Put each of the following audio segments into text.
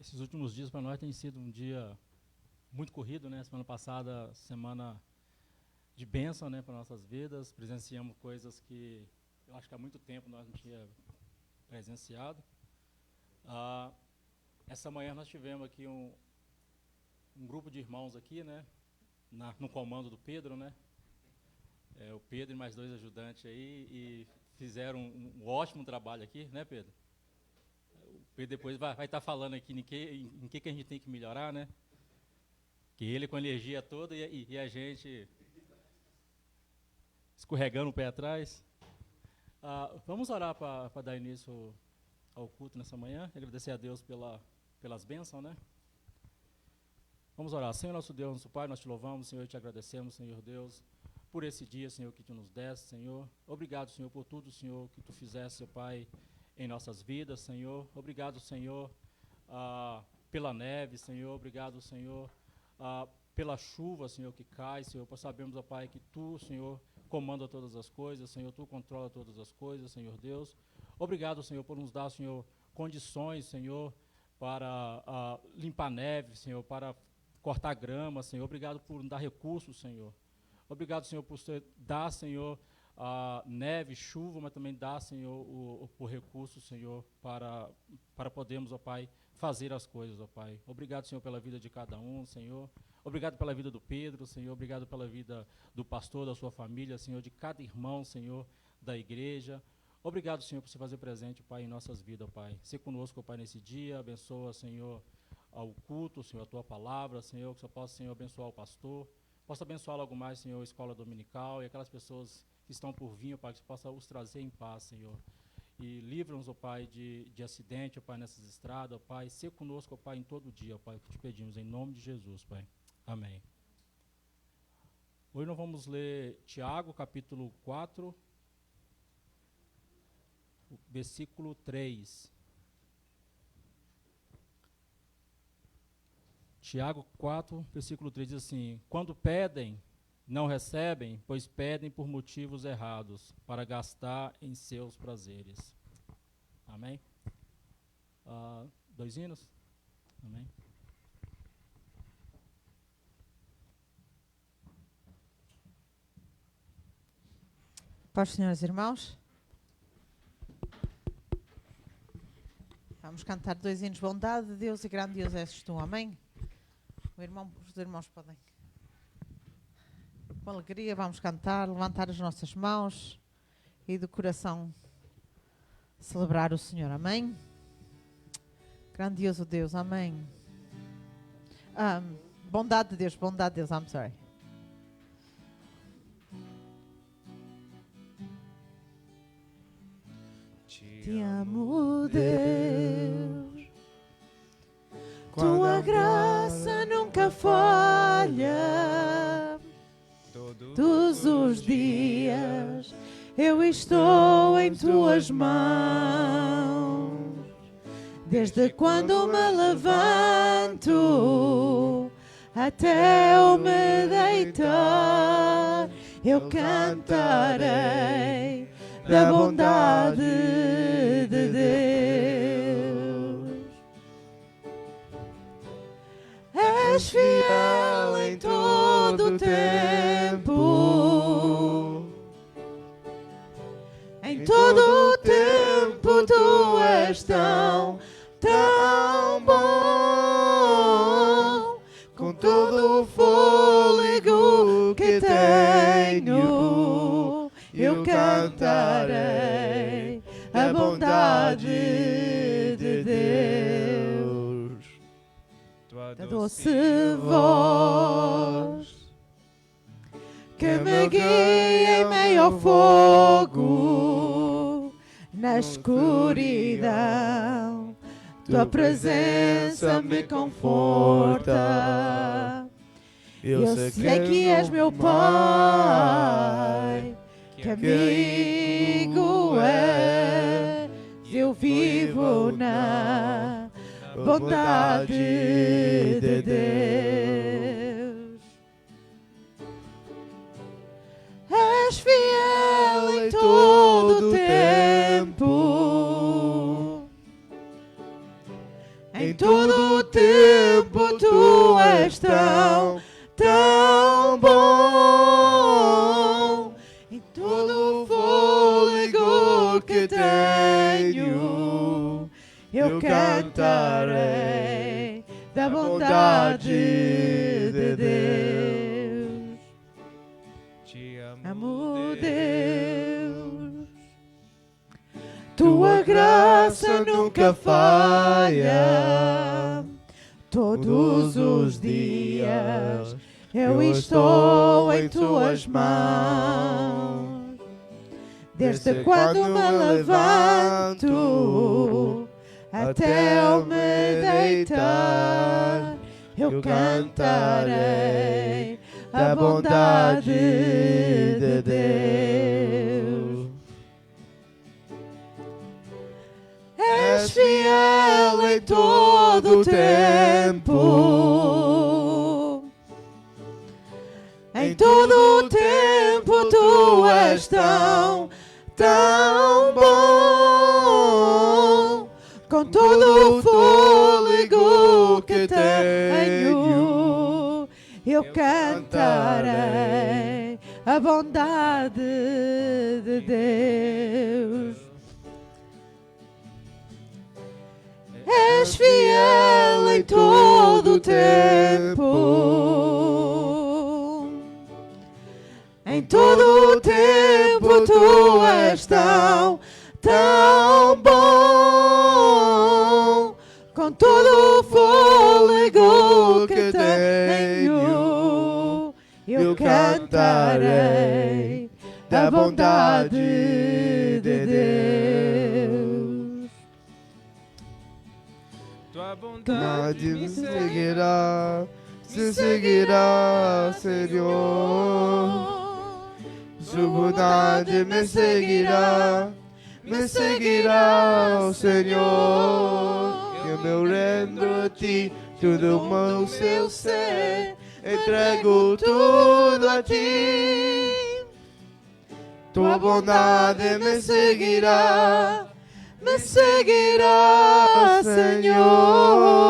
Esses últimos dias para nós tem sido um dia muito corrido, né? Semana passada, semana de bênção, né, para nossas vidas. Presenciamos coisas que eu acho que há muito tempo nós não tínhamos presenciado. Essa manhã nós tivemos aqui um grupo de irmãos aqui, né, no comando do Pedro, né? O Pedro e mais 2 ajudantes aí, e fizeram um ótimo trabalho aqui, né, Pedro? O Pedro depois vai estar falando aqui em que a gente tem que melhorar, né? Que ele com a energia toda e a gente escorregando o pé atrás. Vamos orar para dar início ao culto nessa manhã, agradecer a Deus pelas bênçãos, né? Vamos orar. Senhor nosso Deus, nosso Pai, nós te louvamos, Senhor, e te agradecemos, Senhor Deus, por esse dia, Senhor, que tu nos deste, Senhor. Obrigado, Senhor, por tudo, Senhor, que tu fizeste, Senhor Pai, em nossas vidas, Senhor. Obrigado, Senhor, pela neve, Senhor. Obrigado, Senhor, pela chuva, Senhor, que cai, Senhor. Pois sabemos, ó Pai, que tu, Senhor, comanda todas as coisas, Senhor. Tu controla todas as coisas, Senhor Deus. Obrigado, Senhor, por nos dar, Senhor, condições, Senhor, para limpar neve, Senhor, para cortar grama, Senhor. Obrigado por nos dar recursos, Senhor. Obrigado, Senhor, por dar, Senhor, neve, chuva, mas também dar, Senhor, o recurso, Senhor, para podermos, ó Pai, fazer as coisas, ó Pai. Obrigado, Senhor, pela vida de cada um, Senhor. Obrigado pela vida do Pedro, Senhor. Obrigado pela vida do pastor, da sua família, Senhor, de cada irmão, Senhor, da igreja. Obrigado, Senhor, por se fazer presente, Pai, em nossas vidas, ó Pai. Se conosco, ó Pai, nesse dia. Abençoa, Senhor, ao culto, Senhor, a tua palavra, Senhor, que só possa, Senhor, abençoar o pastor. Possa abençoar logo mais, Senhor, a escola dominical e aquelas pessoas que estão por vir, ó Pai, que você possa os trazer em paz, Senhor. E livra-nos, ó Pai, de acidente, ó Pai, nessas estradas, ó Pai. Se conosco, ó Pai, em todo dia, ó Pai, que te pedimos, em nome de Jesus, Pai. Amém. Hoje nós vamos ler Tiago, capítulo 4, versículo 3. Tiago 4, versículo 3 diz assim: quando pedem, não recebem, pois pedem por motivos errados, para gastar em seus prazeres. Amém? 2 hinos? Amém? Para os senhores irmãos, vamos cantar 2 hinos. Bondade de Deus e grandioso és tu, amém? Os irmãos podem, com alegria, vamos cantar, levantar as nossas mãos e de coração celebrar o Senhor, amém? Grandioso Deus, amém? Bondade de Deus, I'm sorry. Te amo, Deus, tua graça nunca falha. Todos os dias eu estou em tuas mãos. Desde quando me levanto até eu me deitar, eu cantarei da bondade de Deus. És fiel em todo o tempo, em todo o tempo tu és tão bom. Com todo o fôlego que tenho, eu cantarei a bondade de Deus. Tua doce voz que me guia em meio ao fogo, na escuridão, tua presença me conforta. Eu sei que és meu Pai, que amigo és, eu vivo na bondade de Deus. És fiel em todo o tempo, Em todo o tempo tu és tão, tão bom. Em todo o fôlego que tenho, eu cantarei da bondade de Deus. Te Amo, Deus. Tua graça nunca falha. Todos os dias eu estou em tuas mãos. Desde quando me levanto até eu me deitar, eu cantarei da bondade de Deus. És fiel em todo o tempo. Em todo o tempo tu és tão, tão bom. Com todo o fôlego que tenho, eu cantarei a bondade de Deus. És fiel em todo o tempo. Em todo o tempo tu és tão, tão bom. Com todo o fôlego que tenho, eu cantarei da bondade de Deus. Tua Bondade me seguirá, Senhor. Sua bondade me seguirá, Senhor. Eu me rendo a ti, tudo o meu ser, entrego tudo a ti. Tua bondade me seguirá, Senhor.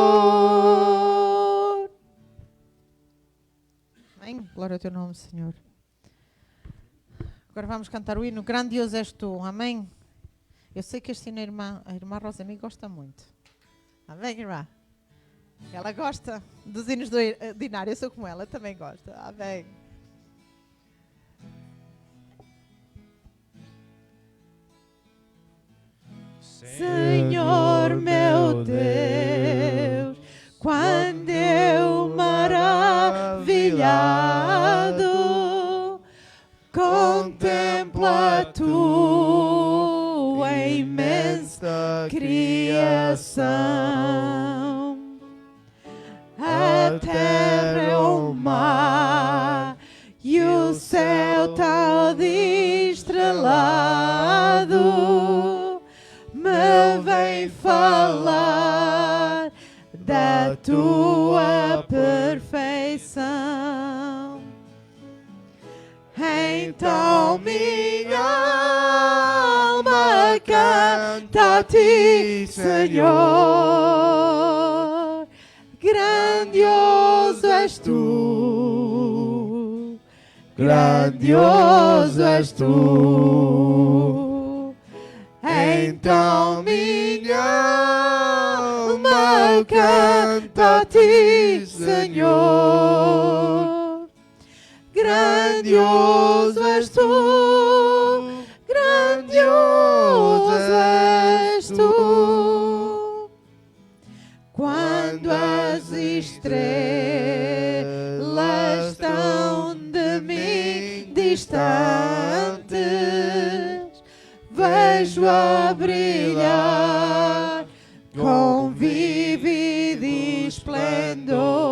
Amém. Glória ao teu nome, Senhor. Agora vamos cantar o hino Grandioso és tu. Amém. Eu sei que este hino a irmã Rosami gosta muito. Amém, irmã? Ela gosta dos hinos do Dinário. Eu sou como ela, também gosta. Amém. Senhor meu Deus, quando eu maravilhado contemplo a tua imensa criação, a terra e o mar e o céu tão estrelado me vem falar da tua perfeição. Então minha alma canta a ti, Senhor. Grandioso és tu, grandioso és tu. Então minha alma canta a ti, Senhor. Grandioso és tu, grandioso és tu. Quando as estrelas estão de mim distantes, vejo-a brilhar com vívido esplendor.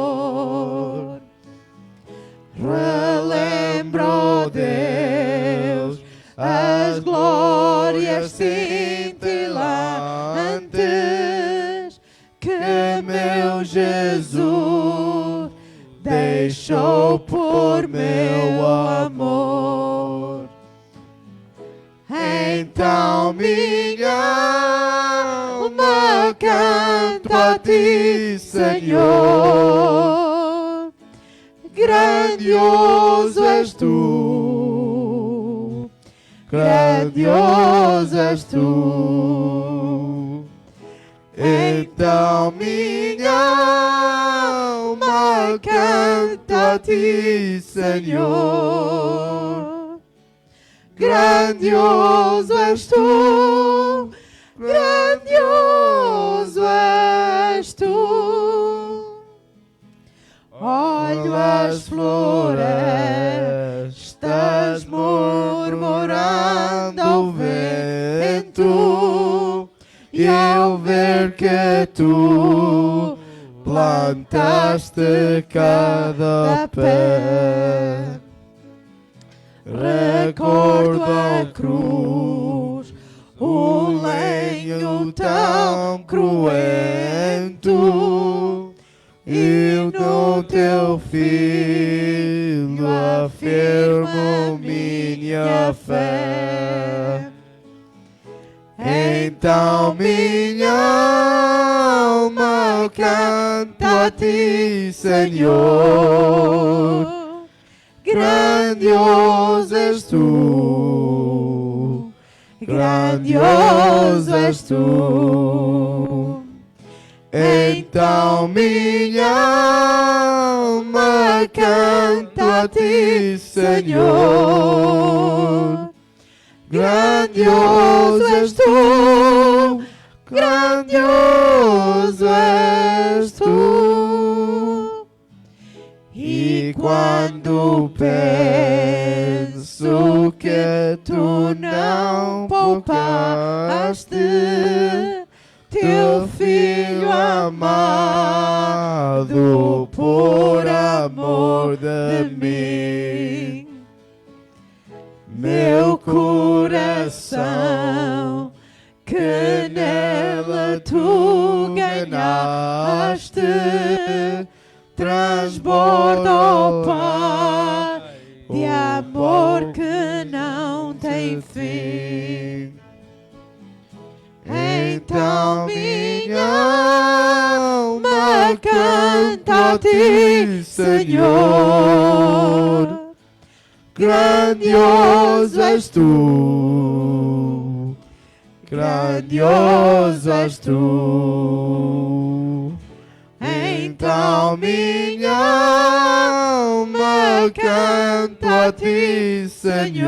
Relembro, Deus, as glórias cintilantes que meu Jesus deixou por meu amor. Então minha alma canto a ti, Senhor. Grandioso és tu, grandioso és tu. Então minha alma canta a ti, Senhor. Grandioso és tu, grandioso és tu. Olho as florestas murmurando ao vento, e ao ver que tu plantaste cada pé, recordo a cruz, o lenho tão cruento, e no teu filho afirmo minha fé. Então minha alma canta a ti, Senhor. Grandioso és tu, grandioso és tu. Então minha alma canta a ti, Senhor. Grandioso és tu, grandioso és tu. E quando penso que tu não poupaste teu filho amado por amor de mim, meu coração que nela tu ganhaste transborda, ó Pai, de amor que não tem fim. Então minha alma canta a ti, Senhor. Grandioso és tu, grandioso és tu. Então minha alma canta a ti, Senhor.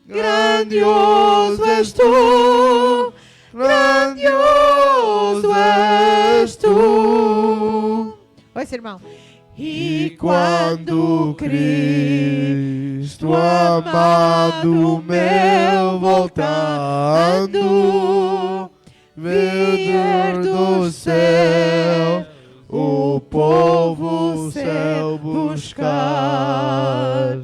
Grandioso és tu, grandioso és tu. Oi, irmão. E quando Cristo amado meu voltando vier do céu, o povo céu buscar,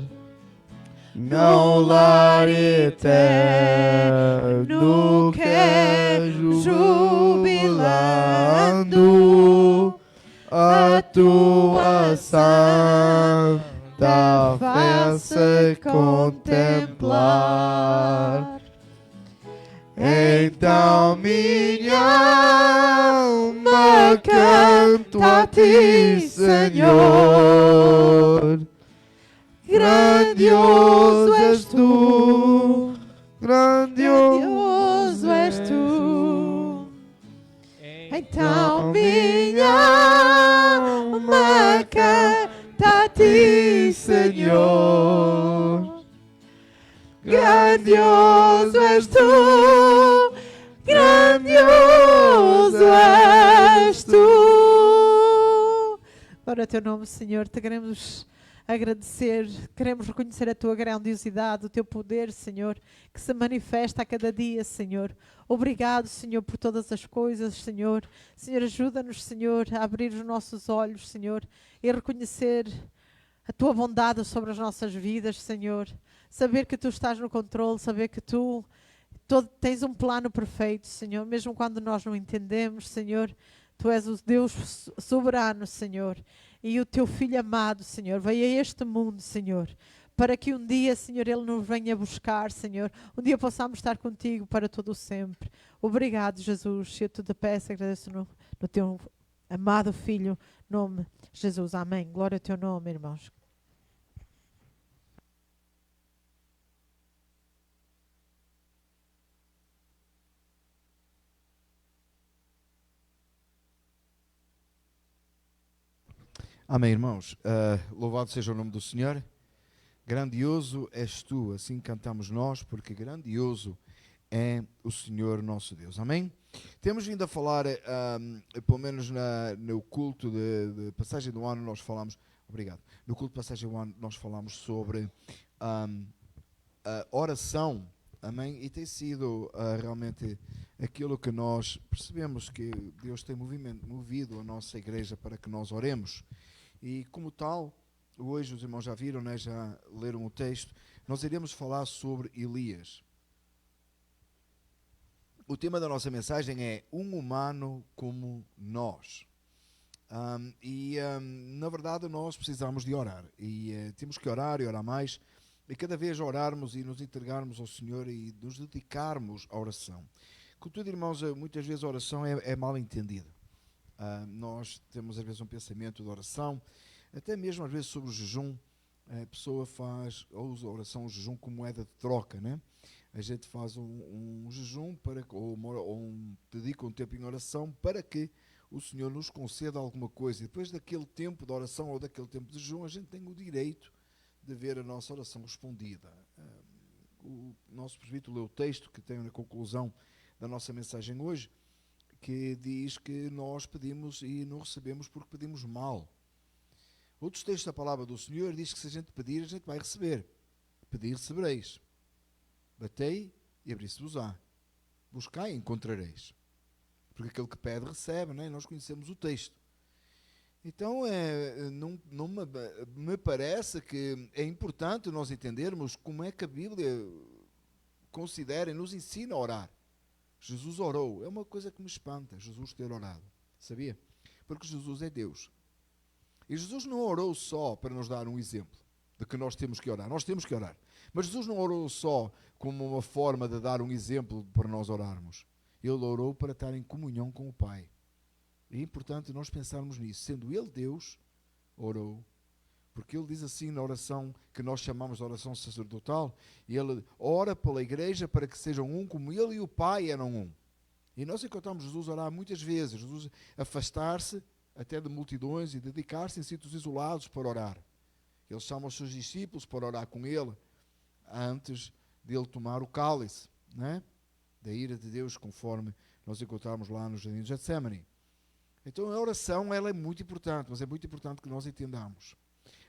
não lar eterno quer jubilando a tua santa face contemplar. Então minha alma canta a ti, Senhor. Grandioso és tu, grandioso és tu. Então minha alma canta a ti, Senhor. Grandioso és tu, grandioso és tu. Glória ao teu nome, Senhor. Te queremos agradecer, queremos reconhecer a tua grandiosidade, o teu poder, Senhor, que se manifesta a cada dia, Senhor. Obrigado, Senhor, por todas as coisas, Senhor. Senhor, ajuda-nos, Senhor, a abrir os nossos olhos, Senhor, e reconhecer a tua bondade sobre as nossas vidas, Senhor. Saber que tu estás no controle, saber que tu tens um plano perfeito, Senhor, mesmo quando nós não entendemos, Senhor. Tu és o Deus soberano, Senhor. E o teu Filho amado, Senhor, veio a este mundo, Senhor, para que um dia, Senhor, Ele nos venha buscar, Senhor. Um dia possamos estar contigo para todo o sempre. Obrigado, Jesus. Eu te peço e agradeço no teu amado Filho, nome Jesus. Amém. Glória ao teu nome, irmãos. Amém, irmãos. Louvado seja o nome do Senhor. Grandioso és tu, assim cantamos nós, porque grandioso é o Senhor nosso Deus. Amém? Temos vindo a falar, pelo menos no culto de passagem do ano, nós falamos, obrigado, no culto de passagem do ano nós falamos sobre a oração, amém? E tem sido realmente aquilo que nós percebemos que Deus tem movido a nossa igreja para que nós oremos. E como tal, hoje os irmãos já viram, né, já leram o texto, nós iremos falar sobre Elias. O tema da nossa mensagem é um humano como nós. Na verdade nós precisamos de orar. E temos que orar e orar mais. E cada vez orarmos e nos entregarmos ao Senhor e nos dedicarmos à oração. Contudo, irmãos, muitas vezes a oração é mal entendida. Nós temos às vezes um pensamento de oração, até mesmo às vezes sobre o jejum. A pessoa usa a oração, o jejum como moeda de troca, né? A gente faz um jejum dedica um tempo em oração para que o Senhor nos conceda alguma coisa. E depois daquele tempo de oração ou daquele tempo de jejum, a gente tem o direito de ver a nossa oração respondida. O nosso presbítero leu o texto que tem na conclusão da nossa mensagem hoje, que diz que nós pedimos e não recebemos porque pedimos mal. Outros textos da palavra do Senhor diz que se a gente pedir, a gente vai receber. Pedir, recebereis. Batei e abri-se-vos-á. Buscai e encontrareis. Porque aquele que pede, recebe, né? Nós conhecemos o texto. Então, não me parece que é importante nós entendermos como é que a Bíblia considera e nos ensina a orar. Jesus orou. É uma coisa que me espanta, Jesus ter orado. Sabia? Porque Jesus é Deus. E Jesus não orou só para nos dar um exemplo de que nós temos que orar. Nós temos que orar. Mas Jesus não orou só como uma forma de dar um exemplo para nós orarmos. Ele orou para estar em comunhão com o Pai. É importante nós pensarmos nisso. Sendo Ele Deus, orou. Porque Ele diz assim na oração que nós chamamos de oração sacerdotal, Ele ora pela igreja para que sejam um como Ele e o Pai eram um. E nós encontramos Jesus orar muitas vezes, Jesus afastar-se até de multidões e dedicar-se em sítios isolados para orar. Ele chama os seus discípulos para orar com Ele antes de Ele tomar o cálice, né? Da ira de Deus, conforme nós encontramos lá no Jardim de Getsemane. Então a oração ela é muito importante, mas é muito importante que nós entendamos.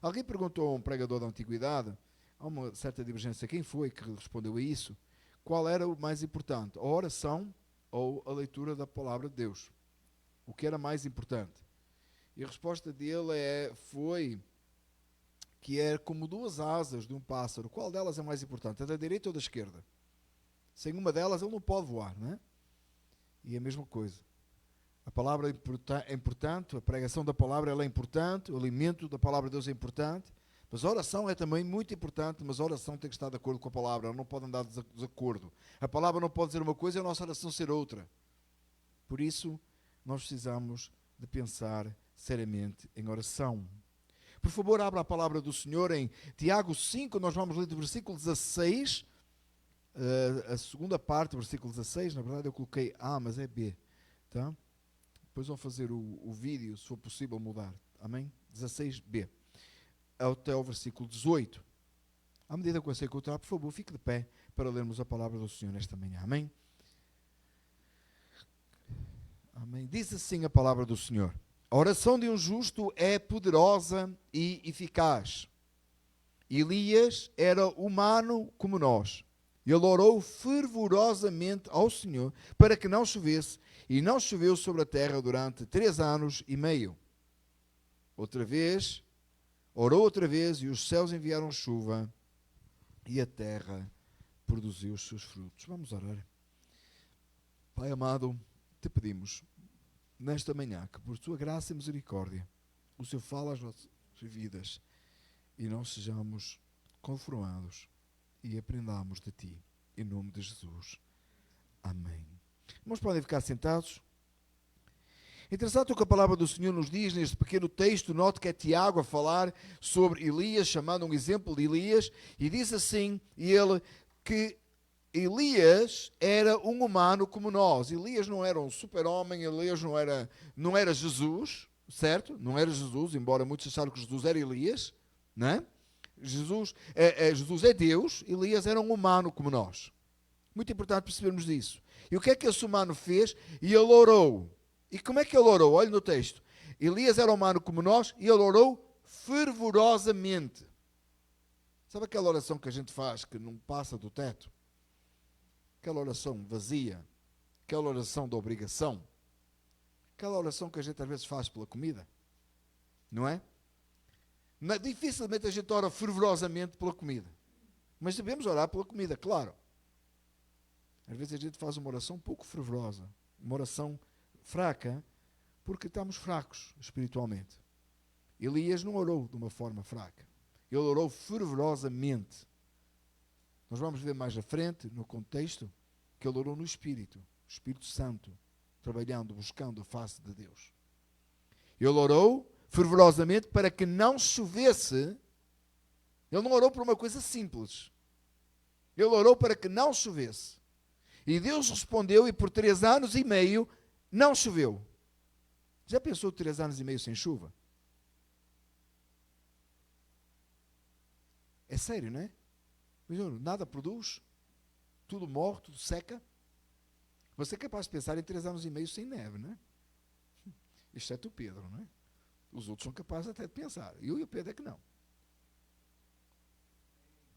Alguém perguntou a um pregador da antiguidade, há uma certa divergência, quem foi que respondeu a isso? Qual era o mais importante, a oração ou a leitura da palavra de Deus? O que era mais importante? E a resposta dele foi que é como duas asas de um pássaro. Qual delas é mais importante? A da direita ou da esquerda? Sem uma delas ele não pode voar, não é? E é a mesma coisa. A palavra é importante, a pregação da palavra ela é importante, o alimento da palavra de Deus é importante, mas a oração é também muito importante, mas a oração tem que estar de acordo com a palavra, ela não pode andar de desacordo. A palavra não pode dizer uma coisa e a nossa oração ser outra. Por isso, nós precisamos de pensar seriamente em oração. Por favor, abra a palavra do Senhor em Tiago 5, nós vamos ler do versículo 16, a segunda parte do versículo 16, na verdade eu coloquei A, mas é B, tá? Depois vou fazer o vídeo, se for possível mudar, amém? 16b, até o versículo 18. À medida que você encontrar, por favor, fique de pé para lermos a palavra do Senhor nesta manhã, amém? Amém. Diz assim a palavra do Senhor: a oração de um justo é poderosa e eficaz. Elias era humano como nós. Ele orou fervorosamente ao Senhor para que não chovesse, e não choveu sobre a terra durante 3 anos e meio. Orou outra vez, e os céus enviaram chuva, e a terra produziu os seus frutos. Vamos orar. Pai amado, te pedimos nesta manhã que por tua graça e misericórdia o Senhor fala às nossas vidas e não sejamos conformados e aprendamos de Ti. Em nome de Jesus. Amém. Irmãos, podem ficar sentados. Interessante o que a palavra do Senhor nos diz neste pequeno texto. Note que é Tiago a falar sobre Elias, chamando um exemplo de Elias, e diz assim, ele, que Elias era um humano como nós. Elias não era um super-homem, Elias não era Jesus, certo? Não era Jesus, embora muitos acharam que Jesus era Elias, não é? Jesus é Deus, Elias era um humano como nós. Muito importante percebermos isso. E o que é que esse humano fez? E ele orou. E como é que ele orou? Olhe no texto. Elias era humano como nós e ele orou fervorosamente. Sabe aquela oração que a gente faz que não passa do teto? Aquela oração vazia, aquela oração da obrigação, aquela oração que a gente às vezes faz pela comida, não é? Dificilmente a gente ora fervorosamente pela comida, mas devemos orar pela comida, claro. Às vezes a gente faz uma oração um pouco fervorosa, uma oração fraca, porque estamos fracos espiritualmente. Elias não orou de uma forma fraca, ele orou fervorosamente. Nós vamos ver mais à frente, no contexto, que ele orou no Espírito, o Espírito Santo, trabalhando, buscando a face de Deus. Ele orou fervorosamente para que não chovesse. Ele não orou por uma coisa simples. Ele orou para que não chovesse. E Deus respondeu, e por 3 anos e meio não choveu. Já pensou 3 anos e meio sem chuva? É sério, não é? Nada produz, tudo morre, tudo seca. Você é capaz de pensar em 3 anos e meio sem neve, não é? Exceto o Pedro, não é? Os outros são capazes até de pensar. Eu e o Pedro é que não.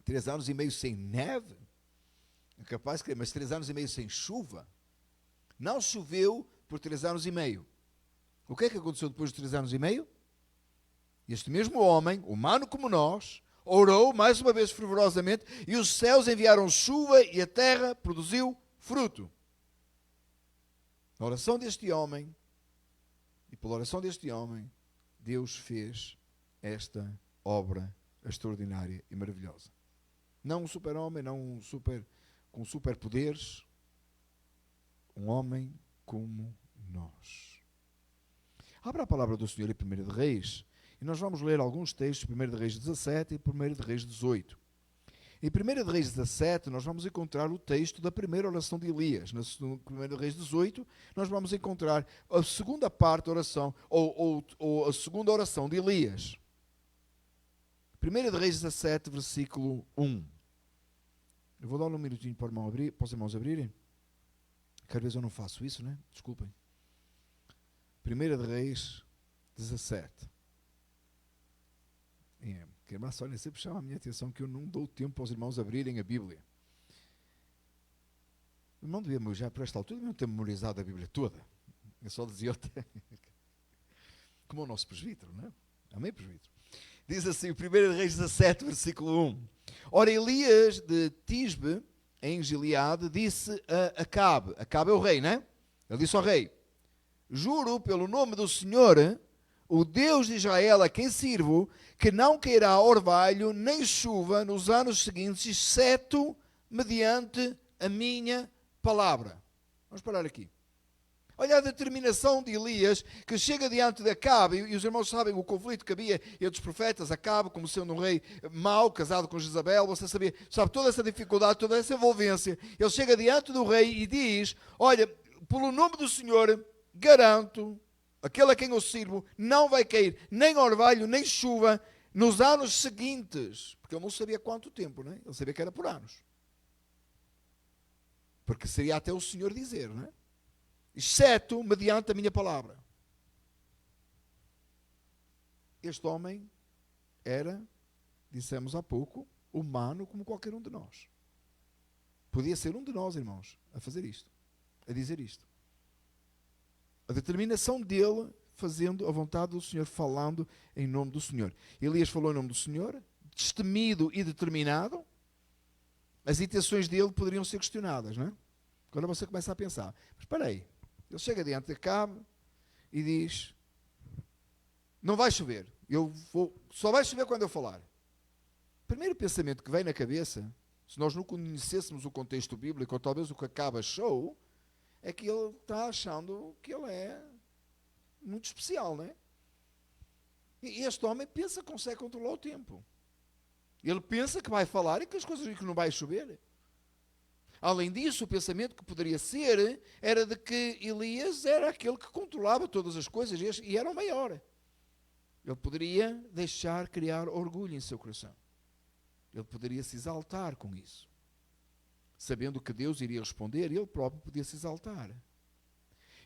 3 anos e meio sem neve? É capaz de crer, mas 3 anos e meio sem chuva? Não choveu por 3 anos e meio. O que é que aconteceu depois de 3 anos e meio? Este mesmo homem, humano como nós, orou mais uma vez fervorosamente e os céus enviaram chuva e a terra produziu fruto. Na oração deste homem, e pela oração deste homem, Deus fez esta obra extraordinária e maravilhosa. Não um super-homem, não um com superpoderes, um homem como nós. Abra a palavra do Senhor em 1 de Reis, e nós vamos ler alguns textos, 1 de Reis 17 e 1 de Reis 18. Em 1 de Reis 17, nós vamos encontrar o texto da primeira oração de Elias. No 1 de Reis 18, nós vamos encontrar a segunda parte da oração, ou a segunda oração de Elias. 1 de Reis 17, versículo 1. Eu vou dar um minutinho para os irmãos abrirem. Que às vezes eu não faço isso, né? Desculpem. 1 de Reis 17. Que a irmã Sónia sempre chama a minha atenção que eu não dou tempo para os irmãos abrirem a Bíblia. O irmão devia, já por esta altura, não ter memorizado a Bíblia toda. Eu só dizia como o nosso presbítero, não é? Amém, presbítero? Diz assim, 1 de Reis 17, versículo 1. Ora, Elias de Tisbe, em Gileade, disse a Acabe. Acabe é o rei, não é? Ele disse ao rei, juro pelo nome do Senhor, o Deus de Israel a quem sirvo, que não cairá orvalho nem chuva nos anos seguintes, exceto mediante a minha palavra. Vamos parar aqui. Olha a determinação de Elias, que chega diante de Acabe, e os irmãos sabem o conflito que havia entre os profetas, Acabe como sendo um rei mau, casado com Jezabel, você sabe toda essa dificuldade, toda essa envolvência. Ele chega diante do rei e diz, olha, pelo nome do Senhor, garanto, aquele a quem eu sirvo, não vai cair nem orvalho, nem chuva, nos anos seguintes. Porque ele não sabia quanto tempo, não é? Ele sabia que era por anos. Porque seria até o Senhor dizer, não é? Exceto mediante a minha palavra. Este homem era, dissemos há pouco, humano como qualquer um de nós. Podia ser um de nós, irmãos, a fazer isto, a dizer isto. A determinação dele fazendo a vontade do Senhor, falando em nome do Senhor. Elias falou em nome do Senhor, destemido e determinado. As intenções dele poderiam ser questionadas, não é? Agora você começa a pensar, mas espera aí, ele chega diante de Acabe e diz, não vai chover, só vai chover quando eu falar. primeiro pensamento que vem na cabeça, se nós não conhecêssemos o contexto bíblico, ou talvez o que acaba achou, é que ele está achando que ele é muito especial, não é? E este homem pensa que consegue controlar o tempo. Ele pensa que vai falar e que as coisas que não vai chover. Além disso, o pensamento que poderia ser era de que Elias era aquele que controlava todas as coisas e era o maior. Ele poderia deixar criar orgulho em seu coração. Ele poderia se exaltar com isso. Sabendo que Deus iria responder, ele próprio podia se exaltar.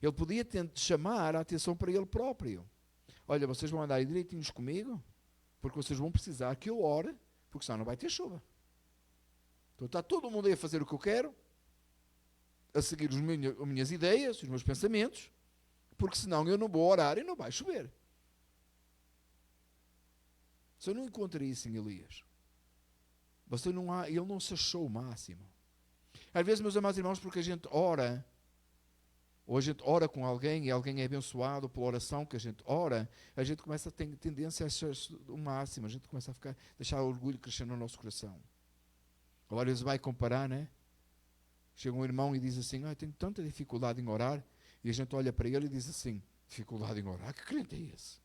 Ele podia chamar a atenção para ele próprio. Olha, vocês vão andar aí direitinhos comigo, porque vocês vão precisar que eu ore, porque senão não vai ter chuva. Então está todo mundo aí a fazer o que eu quero, a seguir as minhas ideias, os meus pensamentos, porque senão eu não vou orar e não vai chover. Você não encontra isso em Elias. Ele não se achou o máximo. Às vezes, meus amados irmãos, porque a gente ora, ou a gente ora com alguém e alguém é abençoado pela oração que a gente ora, a gente começa a ter tendência a achar o máximo, a gente começa a deixar o orgulho crescer no nosso coração. Agora eles vai comparar, né? Chega um irmão e diz assim, tenho tanta dificuldade em orar, e a gente olha para ele e diz assim, dificuldade em orar? Que crente é esse?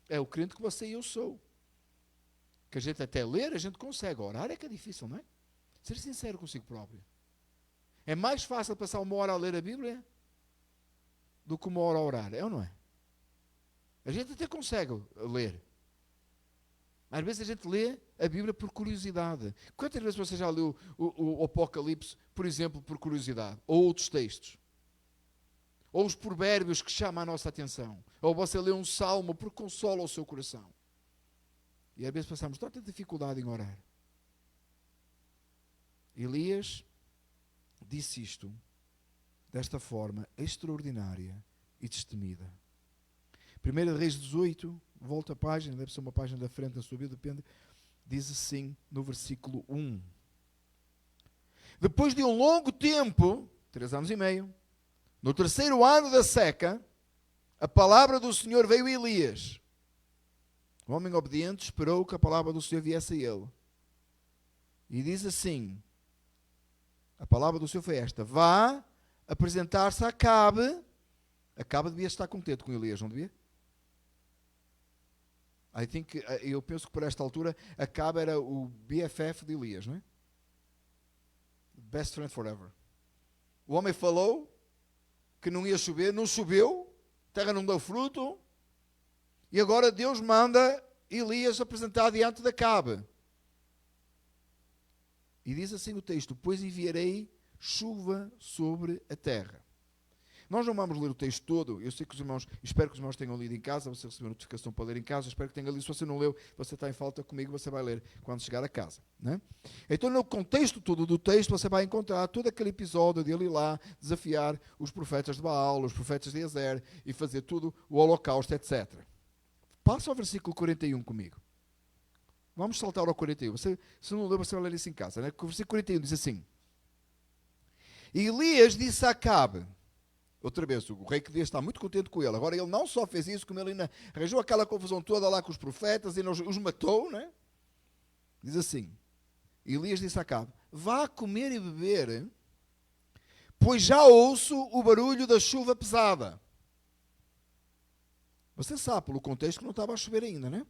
É o crente que você e eu sou. Que a gente até ler, a gente consegue. Orar é que é difícil, não é? Ser sincero consigo próprio. É mais fácil passar uma hora a ler a Bíblia do que uma hora a orar, é ou não é? A gente até consegue ler. Às vezes a gente lê a Bíblia por curiosidade. Quantas vezes você já leu o Apocalipse, por exemplo, por curiosidade? Ou outros textos? Ou os provérbios que chamam a nossa atenção? Ou você lê um salmo porque consola o seu coração? E às vezes passamos tanta dificuldade em orar. Elias disse isto desta forma extraordinária e destemida. 1 Reis 18, volta a página, deve ser uma página da frente da sua Bíblia, depende, diz assim no versículo 1. Depois de um longo tempo, 3 anos e meio, no terceiro ano da seca, a palavra do Senhor veio a Elias. O homem obediente esperou que a palavra do Senhor viesse a ele. E diz assim, a palavra do Senhor foi esta, vá apresentar-se a Acabe. Acabe devia estar contente com Elias, não devia? Eu penso que por esta altura Acabe era o BFF de Elias, não é? Best friend forever. O homem falou que não ia chover, não choveu, a terra não deu fruto, e agora Deus manda Elias apresentar diante de Acabe. E diz assim o texto, pois enviarei chuva sobre a terra. Nós não vamos ler o texto todo, eu sei que os irmãos, espero que os irmãos tenham lido em casa, você recebeu notificação para ler em casa, espero que tenha lido, se você não leu, você está em falta comigo, você vai ler quando chegar a casa. Né? Então no contexto todo do texto, você vai encontrar todo aquele episódio de ele ir lá, desafiar os profetas de Baal, os profetas de Ezer, e fazer tudo, o holocausto, etc. Passa ao versículo 41 comigo. Vamos saltar ao 41, se não leu, você vai ler isso em casa. Né? O versículo 41 diz assim, Elias disse a Acabe, outra vez, o rei que devia estar muito contente com ele. Agora ele não só fez isso, como ele ainda arranjou aquela confusão toda lá com os profetas e os matou, né? Diz assim, Elias disse a Acabe, vá comer e beber, pois já ouço o barulho da chuva pesada. Você sabe, pelo contexto, que não estava a chover ainda, né?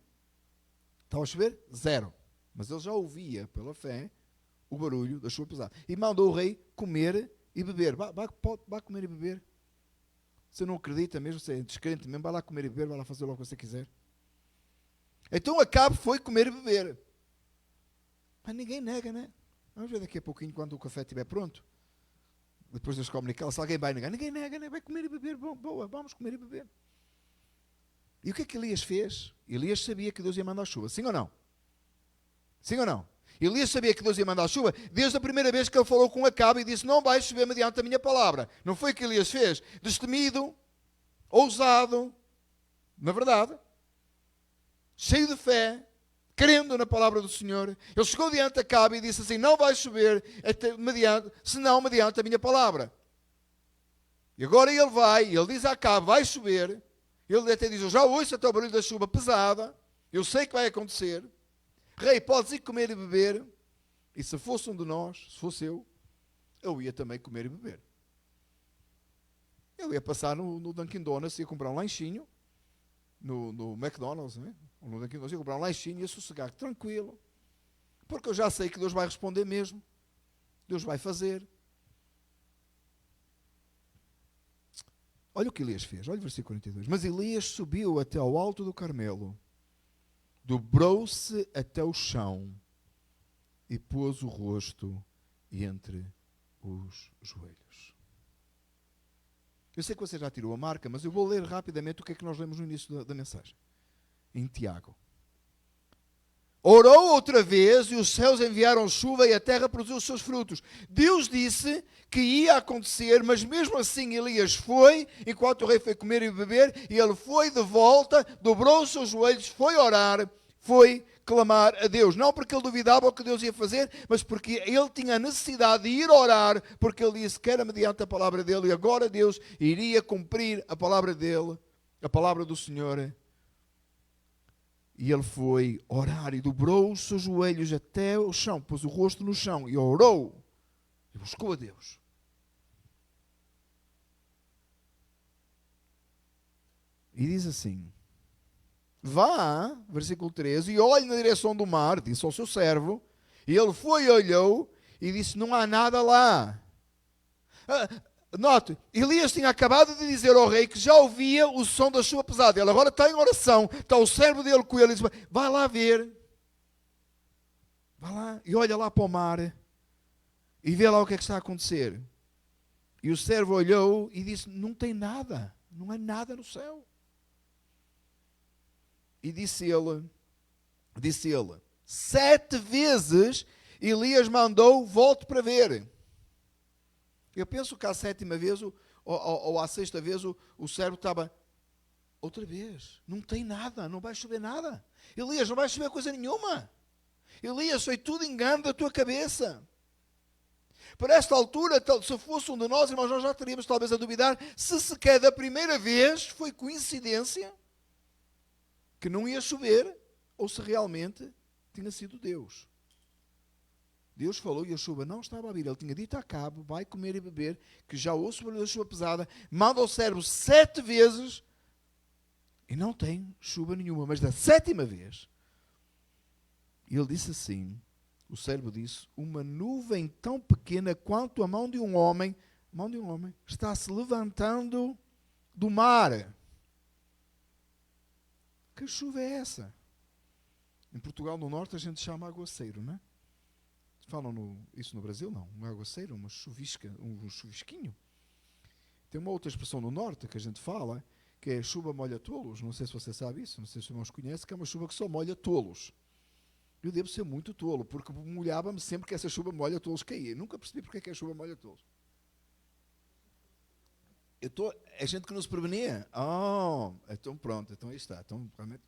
Estava a chover? Zero. Mas ele já ouvia, pela fé, o barulho da chuva pesada. E mandou o rei comer e beber. Vá comer e beber. Você não acredita mesmo, você é descrente mesmo, vai lá comer e beber, vai lá fazer logo o que você quiser. Então Acabe foi comer e beber. Mas ninguém nega, né? Vamos ver daqui a pouquinho, quando o café estiver pronto. Depois das comunicações, se alguém vai negar. Ninguém nega, né? Vai comer e beber. Boa, vamos comer e beber. E o que é que Elias fez? Elias sabia que Deus ia mandar chuva. Sim ou não? Sim ou não? Elias sabia que Deus ia mandar chuva desde a primeira vez que ele falou com Acabe e disse, não vai chover mediante a minha palavra. Não foi o que Elias fez? Destemido, ousado, na verdade, cheio de fé, crendo na palavra do Senhor. Ele chegou diante de Acabe e disse assim, não vai chover senão mediante a minha palavra. E agora ele diz a Acabe, vai chover. Ele até diz, eu já ouço até o barulho da chuva pesada, eu sei que vai acontecer. Rei, podes ir comer e beber. E se fosse um de nós, se fosse eu ia também comer e beber. Eu ia passar no Dunkin' Donuts, ia comprar um lanchinho, no McDonald's, né? Ou no Dunkin' Donuts, ia comprar um lanchinho e ia sossegar, tranquilo. Porque eu já sei que Deus vai responder mesmo. Deus vai fazer. Olha o que Elias fez, olha o versículo 42. Mas Elias subiu até ao alto do Carmelo, dobrou-se até o chão e pôs o rosto entre os joelhos. Eu sei que você já tirou a marca, mas eu vou ler rapidamente o que é que nós lemos no início da mensagem. Em Tiago. Orou outra vez e os céus enviaram chuva e a terra produziu os seus frutos. Deus disse que ia acontecer, mas mesmo assim Elias foi, enquanto o rei foi comer e beber, e ele foi de volta, dobrou os seus joelhos, foi orar, foi clamar a Deus. Não porque ele duvidava o que Deus ia fazer, mas porque ele tinha a necessidade de ir orar, porque ele disse que era mediante a palavra dele, e agora Deus iria cumprir a palavra dele, a palavra do Senhor. E ele foi orar e dobrou os seus joelhos até o chão, pôs o rosto no chão e orou e buscou a Deus. E diz assim: vá, versículo 13, e olhe na direção do mar, disse ao seu servo, e ele foi e olhou e disse: não há nada lá. Note, Elias tinha acabado de dizer ao rei que já ouvia o som da chuva pesada. Ele agora está em oração, está o servo dele com ele e diz: vai lá ver, vai lá e olha lá para o mar e vê lá o que é que está a acontecer. E o servo olhou e disse: não tem nada, não há nada no céu. E disse ele, 7 vezes Elias mandou: volte para ver. Eu penso que à 7ª vez, ou à 6ª vez, o servo estava: outra vez, não tem nada, não vai chover nada. Elias, não vai chover coisa nenhuma. Elias, foi tudo engano da tua cabeça. Para esta altura, se fosse um de nós, irmãos, nós já estaríamos talvez a duvidar se sequer da primeira vez foi coincidência que não ia chover, ou se realmente tinha sido Deus. Deus falou e a chuva não estava a vir. Ele tinha dito a Acabe: vai comer e beber, que já ouço o barulho da chuva pesada. Manda ao servo 7 vezes e não tem chuva nenhuma. Mas da 7ª vez, ele disse assim, o servo disse: uma nuvem tão pequena quanto a mão de um homem, está se levantando do mar. Que chuva é essa? Em Portugal, no norte, a gente chama aguaceiro, não é? Falam isso no Brasil? Não. Um aguaceiro, uma chuvisca, um chuvisquinho. Tem uma outra expressão no norte que a gente fala, que é chuva molha tolos. Não sei se você sabe isso, não sei se os irmãos conhecem, que é uma chuva que só molha tolos. Eu devo ser muito tolo, porque molhava-me sempre que essa chuva molha tolos caía. Nunca percebi porque é que a chuva molha tolos. É gente que não se prevenia. Então pronto, então aí está. Então, realmente...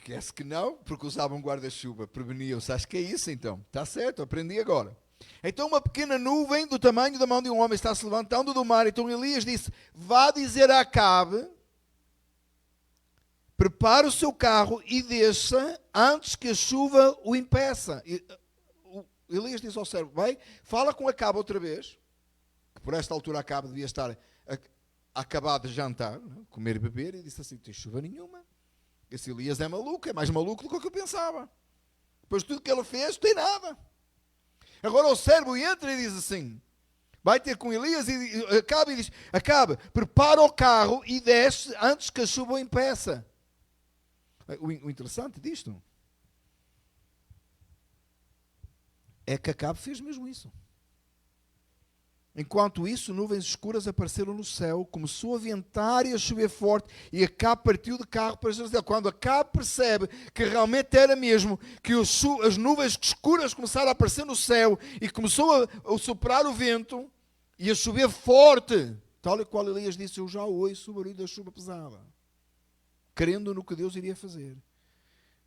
Quer-se que não, porque usavam guarda-chuva, preveniam-se. Acho que é isso então. Está certo, aprendi agora. Então uma pequena nuvem do tamanho da mão de um homem está se levantando do mar. Então Elias disse: vá dizer a Acabe, prepare o seu carro e desça antes que a chuva o impeça. Elias disse ao servo: vai, fala com Acabe outra vez, que por esta altura Acabe devia estar acabado de jantar, comer e beber, e disse assim: não tem chuva nenhuma. Esse Elias é maluco, é mais maluco do que eu pensava. Depois de tudo que ele fez, não tem nada. Agora o servo entra e diz assim, vai ter com Elias e diz: Acabe, prepara o carro e desce antes que a chuva o impeça. O interessante disto é que Acabe fez mesmo isso. Enquanto isso, nuvens escuras apareceram no céu, começou a ventar e a chover forte, e Acabe partiu de carro para Jerusalém. Quando Acabe percebe que realmente era mesmo, que as nuvens escuras começaram a aparecer no céu, e começou a soprar o vento, e a chover forte, tal e qual Elias disse: eu já ouço o barulho da chuva pesada, crendo no que Deus iria fazer.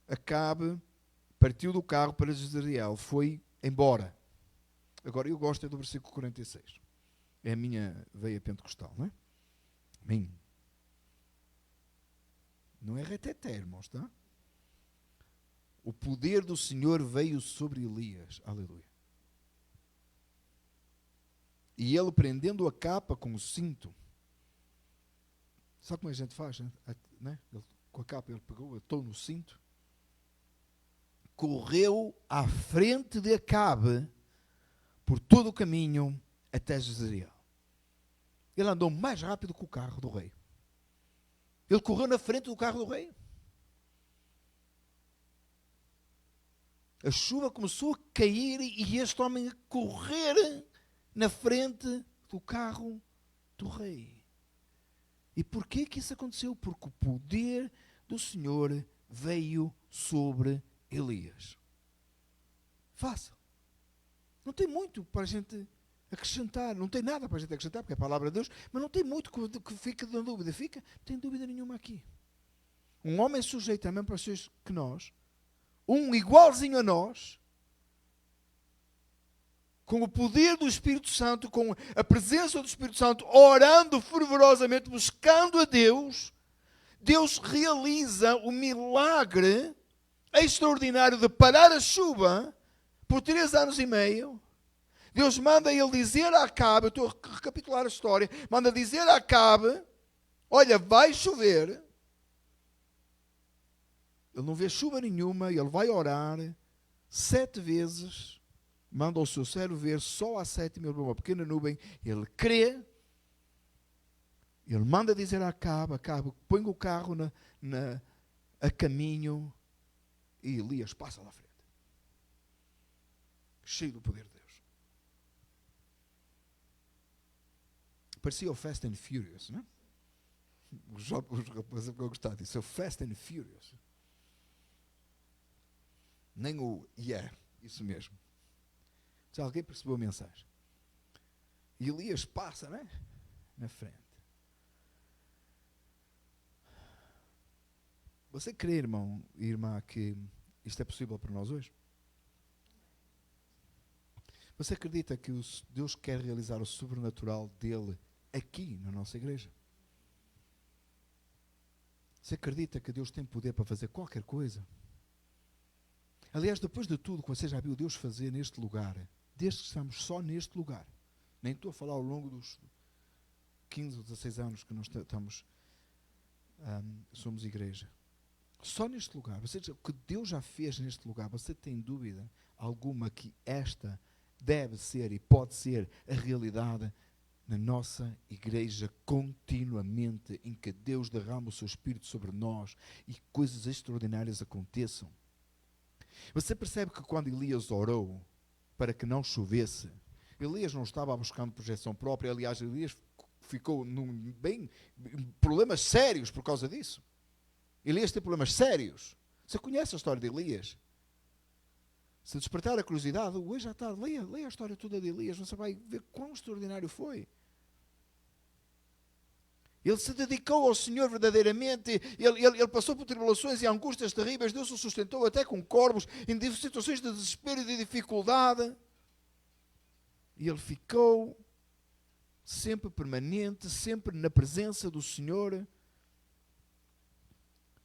Acabe partiu do carro para Jezreel, foi embora. Agora, eu gosto do versículo 46. É a minha veia pentecostal, não é? Amém. Não é reteté, irmãos, tá? O poder do Senhor veio sobre Elias. Aleluia. E ele, prendendo a capa com o cinto, sabe como a gente faz, né? Ele, com a capa ele pegou, atou no cinto, correu à frente de Acabe por todo o caminho até Jezreel. Ele andou mais rápido que o carro do rei. Ele correu na frente do carro do rei. A chuva começou a cair e este homem a correr na frente do carro do rei. E porquê que isso aconteceu? Porque o poder do Senhor veio sobre Elias. Fácil. Não tem muito para a gente acrescentar. Não tem nada para a gente acrescentar, porque é a palavra de Deus, mas não tem muito que fica na dúvida. Fica, não tem dúvida nenhuma aqui. Um homem sujeito a mesmo paixões que nós, um igualzinho a nós, com o poder do Espírito Santo, com a presença do Espírito Santo, orando fervorosamente, buscando a Deus, Deus realiza o milagre extraordinário de parar a chuva por 3 anos e meio. Deus manda ele dizer a Acabe, eu estou a recapitular a história, manda dizer a Acabe, olha, vai chover. Ele não vê chuva nenhuma, ele vai orar 7 vezes, manda o seu servo ver só a 7ª uma pequena nuvem, ele crê, ele manda dizer a Acabe, põe o carro a caminho e Elias passa lá à frente. Cheio do poder de Deus. Parecia o Fast and Furious, não é? Os rapazes vão gostar disso, o Fast and Furious. Nem o isso mesmo. Se alguém percebeu a mensagem. E Elias passa, né? Na frente. Você crê, irmão e irmã, que isto é possível para nós hoje? Você acredita que Deus quer realizar o sobrenatural dele aqui na nossa igreja? Você acredita que Deus tem poder para fazer qualquer coisa? Aliás, depois de tudo que você já viu Deus fazer neste lugar, desde que estamos só neste lugar, nem estou a falar ao longo dos 15 ou 16 anos que nós somos igreja, só neste lugar, o que Deus já fez neste lugar, você tem dúvida alguma que esta deve ser e pode ser a realidade na nossa igreja continuamente, em que Deus derrama o seu Espírito sobre nós e coisas extraordinárias aconteçam? Você percebe que quando Elias orou para que não chovesse, Elias não estava buscando projeção própria. Aliás, Elias ficou em problemas sérios por causa disso. Elias tem problemas sérios. Você conhece a história de Elias? Se despertar a curiosidade, hoje à tarde, leia a história toda de Elias, você vai ver quão extraordinário foi. Ele se dedicou ao Senhor verdadeiramente, ele passou por tribulações e angústias terríveis, Deus o sustentou até com corvos, em situações de desespero e de dificuldade. E ele ficou sempre permanente, sempre na presença do Senhor.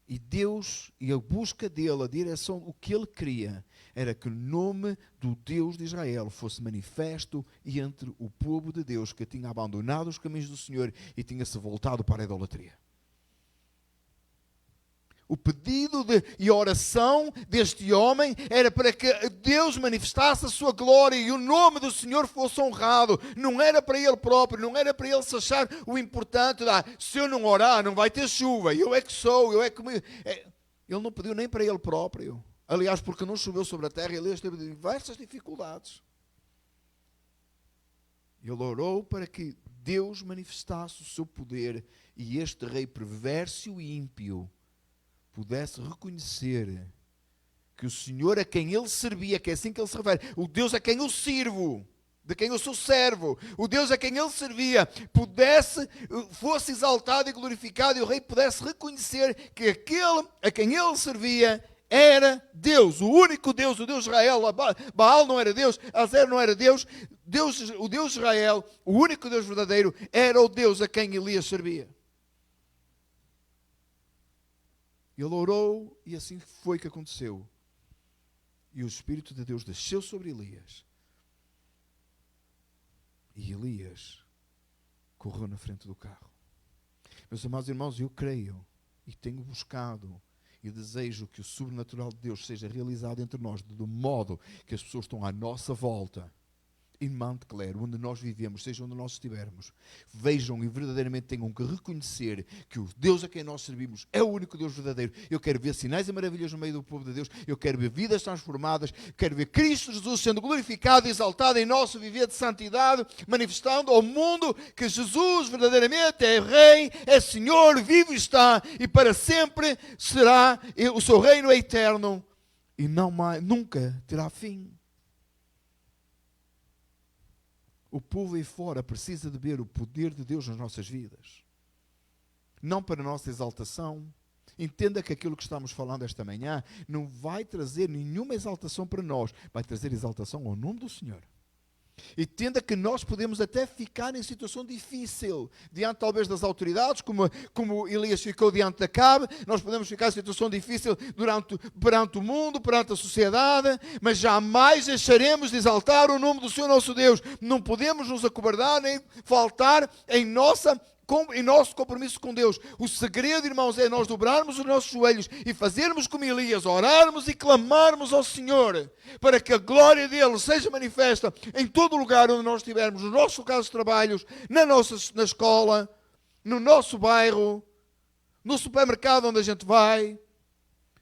E Deus, e a busca dele, a direção, o que ele queria, era que o nome do Deus de Israel fosse manifesto entre o povo de Deus que tinha abandonado os caminhos do Senhor e tinha se voltado para a idolatria. O pedido e a oração deste homem era para que Deus manifestasse a sua glória e o nome do Senhor fosse honrado. Não era para ele próprio, não era para ele se achar o importante. Se eu não orar, não vai ter chuva. Eu é que sou, eu é que... Ele não pediu nem para ele próprio. Aliás, porque não choveu sobre a terra, ele teve diversas dificuldades. Ele orou para que Deus manifestasse o seu poder e este rei perverso e ímpio pudesse reconhecer que o Senhor a quem ele servia, que é assim que ele se refere, o Deus a quem eu sirvo, de quem eu sou servo, o Deus a quem ele servia, fosse exaltado e glorificado, e o rei pudesse reconhecer que aquele a quem ele servia era Deus, o único Deus, o Deus de Israel. Baal não era Deus, Azer não era Deus, o Deus de Israel, o único Deus verdadeiro, era o Deus a quem Elias servia. Ele orou e assim foi que aconteceu. E o Espírito de Deus desceu sobre Elias. E Elias correu na frente do carro. Meus amados irmãos, eu creio e tenho buscado e desejo que o sobrenatural de Deus seja realizado entre nós, do modo que as pessoas estão à nossa volta, em Mount Clare, onde nós vivemos, seja onde nós estivermos, vejam e verdadeiramente tenham que reconhecer que o Deus a quem nós servimos é o único Deus verdadeiro. Eu quero ver sinais e maravilhas no meio do povo de Deus, eu quero ver vidas transformadas, quero ver Cristo Jesus sendo glorificado e exaltado em nosso viver de santidade, manifestando ao mundo que Jesus verdadeiramente é Rei, é Senhor, vivo está e para sempre será, o seu reino é eterno e não mais, nunca terá fim. O povo aí fora precisa de ver o poder de Deus nas nossas vidas. Não para a nossa exaltação. Entenda que aquilo que estamos falando esta manhã não vai trazer nenhuma exaltação para nós. Vai trazer exaltação ao nome do Senhor. Entenda que nós podemos até ficar em situação difícil, diante talvez das autoridades, como Elias ficou diante de Acabe. Nós podemos ficar em situação difícil perante o mundo, perante a sociedade, mas jamais deixaremos de exaltar o nome do Senhor nosso Deus. Não podemos nos acovardar nem faltar em nosso compromisso com Deus. O segredo, irmãos, é nós dobrarmos os nossos joelhos e fazermos como Elias, orarmos e clamarmos ao Senhor, para que a glória dele seja manifesta em todo lugar onde nós estivermos, nos nossos locais de trabalho, na escola, no nosso bairro, no supermercado onde a gente vai.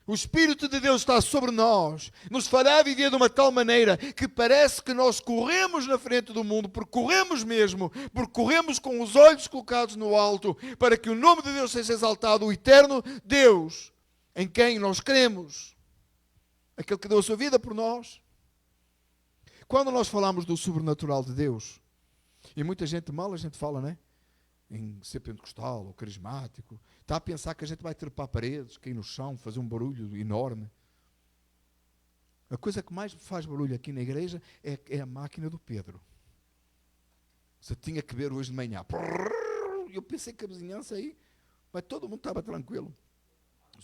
O Espírito de Deus está sobre nós, nos fará viver de uma tal maneira que parece que nós corremos na frente do mundo, porque corremos com os olhos colocados no alto, para que o nome de Deus seja exaltado, o eterno Deus, em quem nós cremos, aquele que deu a sua vida por nós. Quando nós falamos do sobrenatural de Deus, e muita gente mal a gente fala, não é? Em ser pentecostal ou carismático, está a pensar que a gente vai trepar paredes, cair no chão, fazer um barulho enorme. A coisa que mais faz barulho aqui na igreja é a máquina do Pedro. Você tinha que ver hoje de manhã. Eu pensei que a vizinhança aí, mas todo mundo estava tranquilo.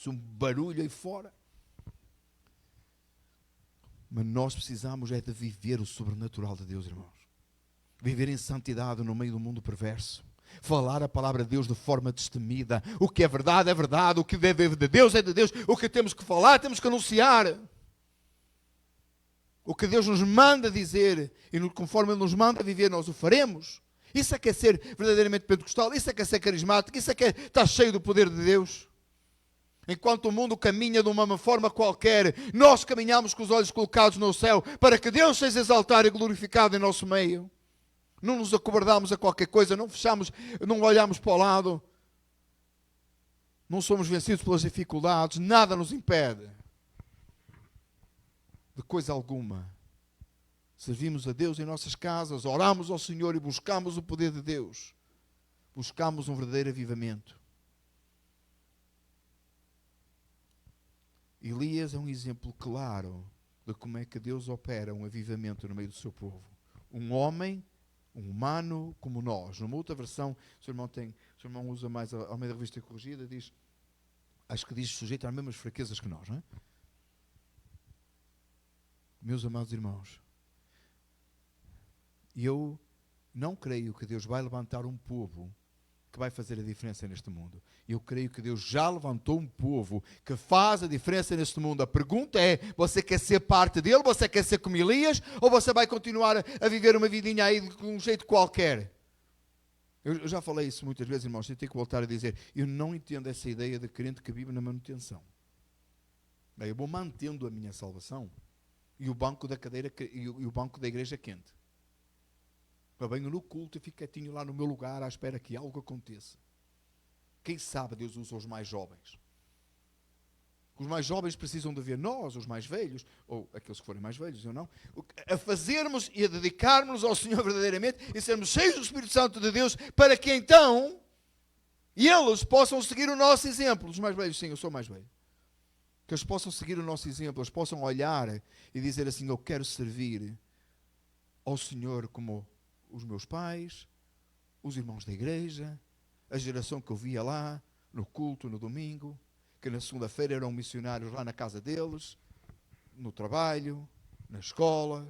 Um barulho aí fora. Mas nós precisamos é de viver o sobrenatural de Deus, irmãos. Viver em santidade no meio do mundo perverso. Falar a palavra de Deus de forma destemida. O que é verdade, o que é de Deus é de Deus. O que temos que falar, temos que anunciar. O que Deus nos manda dizer e conforme Ele nos manda viver, nós o faremos. Isso é que é ser verdadeiramente pentecostal. Isso é que é ser carismático. Isso é que é estar cheio do poder de Deus. Enquanto o mundo caminha de uma forma qualquer, nós caminhamos com os olhos colocados no céu para que Deus seja exaltado e glorificado em nosso meio. Não nos acovardamos a qualquer coisa, não fechamos, não olhamos para o lado. Não somos vencidos pelas dificuldades, nada nos impede. De coisa alguma. Servimos a Deus em nossas casas, oramos ao Senhor e buscamos o poder de Deus. Buscamos um verdadeiro avivamento. Elias é um exemplo claro de como é que Deus opera um avivamento no meio do seu povo. Um homem, um humano como nós. Numa outra versão, o seu irmão usa mais a Almeida Revista Corrigida, acho que diz sujeito às mesmas fraquezas que nós, não é? Meus amados irmãos, eu não creio que Deus vai levantar um povo que vai fazer a diferença neste mundo. Eu creio que Deus já levantou um povo que faz a diferença neste mundo. A pergunta é, você quer ser parte dele? Você quer ser como Elias? Ou você vai continuar a viver uma vidinha aí de um jeito qualquer? Eu já falei isso muitas vezes, irmãos, eu tenho que voltar a dizer, eu não entendo essa ideia de crente que vive na manutenção. Bem, eu vou mantendo a minha salvação e o banco da cadeira e o banco da igreja quente. Eu venho no culto e fico quietinho lá no meu lugar à espera que algo aconteça. Quem sabe Deus usa os mais jovens. Os mais jovens precisam de ver nós, os mais velhos, ou aqueles que forem mais velhos, eu não, a fazermos e a dedicarmos ao Senhor verdadeiramente e sermos cheios do Espírito Santo de Deus para que então eles possam seguir o nosso exemplo. Os mais velhos, sim, eu sou mais velho. Que eles possam seguir o nosso exemplo, eles possam olhar e dizer assim, eu quero servir ao Senhor como os meus pais, os irmãos da igreja, a geração que eu via lá, no culto, no domingo. que na segunda-feira eram missionários lá na casa deles, no trabalho, na escola,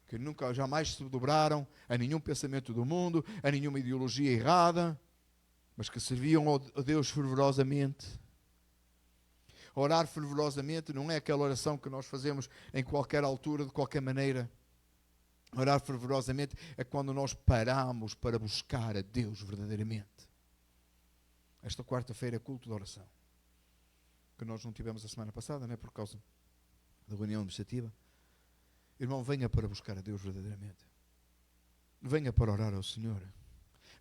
que nunca, jamais se dobraram a nenhum pensamento do mundo, a nenhuma ideologia errada, mas que serviam a Deus fervorosamente. Orar fervorosamente não é aquela oração que nós fazemos em qualquer altura, de qualquer maneira. Orar fervorosamente é quando nós paramos para buscar a Deus verdadeiramente. Esta quarta-feira é culto de oração, que nós não tivemos a semana passada, não é? Por causa da reunião administrativa. Irmão, venha para buscar a Deus verdadeiramente. Venha para orar ao Senhor.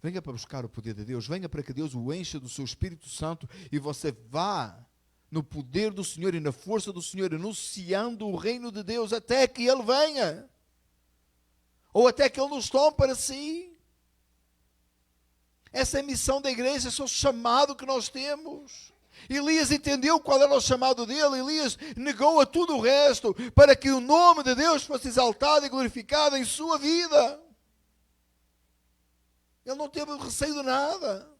Venha para buscar o poder de Deus. Venha para que Deus o encha do seu Espírito Santo e você vá no poder do Senhor e na força do Senhor, anunciando o reino de Deus até que Ele venha. Ou até que Ele nos tome para si. Essa é a missão da igreja, esse é o chamado que nós temos. Elias entendeu qual era o chamado dele. Elias negou a tudo o resto para que o nome de Deus fosse exaltado e glorificado em sua vida. Ele não teve receio de nada.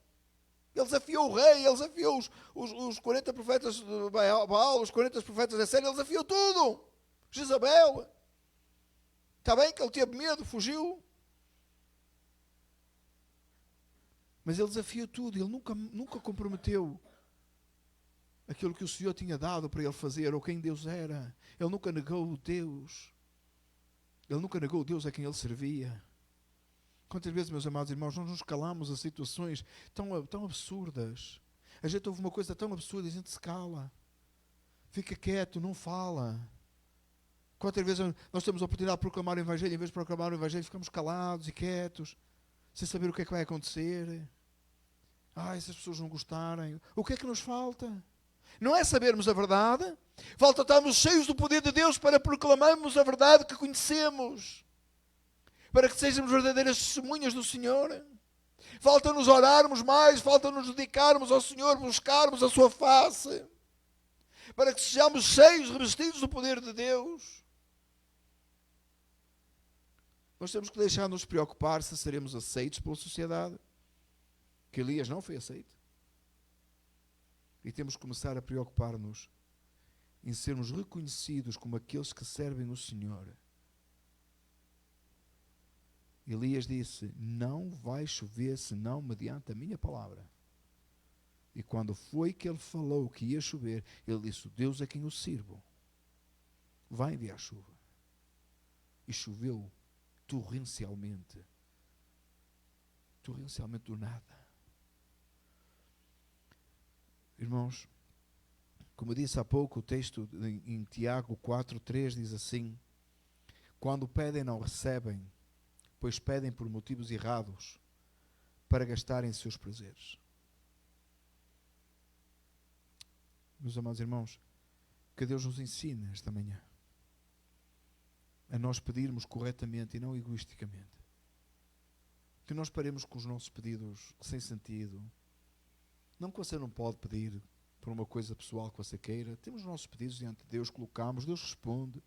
Ele desafiou o rei, ele desafiou os 40 profetas de Baal, os 40 profetas da série, ele desafiou tudo. Jezabel. Está bem que ele teve medo, fugiu. Mas ele desafiou tudo, ele nunca comprometeu aquilo que o Senhor tinha dado para ele fazer, ou quem Deus era. Ele nunca negou Deus. Ele nunca negou Deus a quem ele servia. Quantas vezes, meus amados irmãos, nós nos calamos a situações tão absurdas. A gente ouve uma coisa tão absurda e a gente se cala. Fica quieto, não fala. Quantas vezes nós temos a oportunidade de proclamar o Evangelho, em vez de proclamar o Evangelho, ficamos calados e quietos, sem saber o que é que vai acontecer. Se as pessoas não gostarem, o que é que nos falta? Não é sabermos a verdade, falta estarmos cheios do poder de Deus para proclamarmos a verdade que conhecemos, para que sejamos verdadeiras testemunhas do Senhor. Falta-nos orarmos mais, falta-nos dedicarmos ao Senhor, buscarmos a sua face, para que sejamos cheios, revestidos do poder de Deus. Nós temos que deixar-nos preocupar se seremos aceitos pela sociedade, que Elias não foi aceito. E temos que começar a preocupar-nos em sermos reconhecidos como aqueles que servem o Senhor. Elias disse: não vai chover senão mediante a minha palavra. E quando foi que ele falou que ia chover, ele disse: Deus é quem eu sirvo, vai enviar chuva. E choveu torrencialmente do nada. Irmãos, como disse há pouco, o texto em Tiago 4:3 diz assim: quando pedem não recebem, pois pedem por motivos errados, para gastarem seus prazeres. Meus amados irmãos, que Deus nos ensine esta manhã a nós pedirmos corretamente e não egoisticamente. Que nós paremos com os nossos pedidos sem sentido. Não que você não pode pedir por uma coisa pessoal que você queira. Temos os nossos pedidos diante de Deus, colocamos, Deus responde.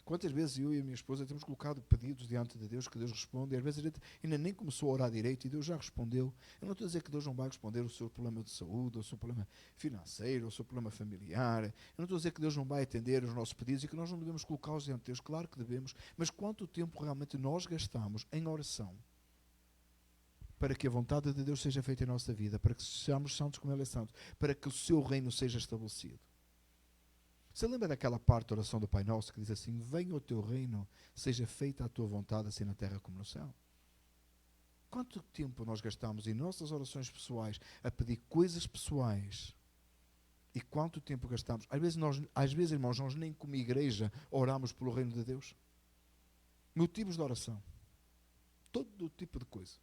Quantas vezes eu e a minha esposa temos colocado pedidos diante de Deus que Deus responde, e às vezes a gente ainda nem começou a orar direito e Deus já respondeu. Eu não estou a dizer que Deus não vai responder o seu problema de saúde, o seu problema financeiro, o seu problema familiar. Eu não estou a dizer que Deus não vai atender os nossos pedidos e que nós não devemos colocá-los diante de Deus. Claro que devemos, mas quanto tempo realmente nós gastamos em oração para que a vontade de Deus seja feita em nossa vida, para que sejamos santos como Ele é santo, para que o seu reino seja estabelecido. Você lembra daquela parte da oração do Pai Nosso que diz assim: venha o teu reino, seja feita a tua vontade, assim na terra como no céu? Quanto tempo nós gastamos em nossas orações pessoais a pedir coisas pessoais? E quanto tempo gastamos? Às vezes, irmãos, nós nem como igreja oramos pelo reino de Deus. Motivos de oração. Todo tipo de coisa.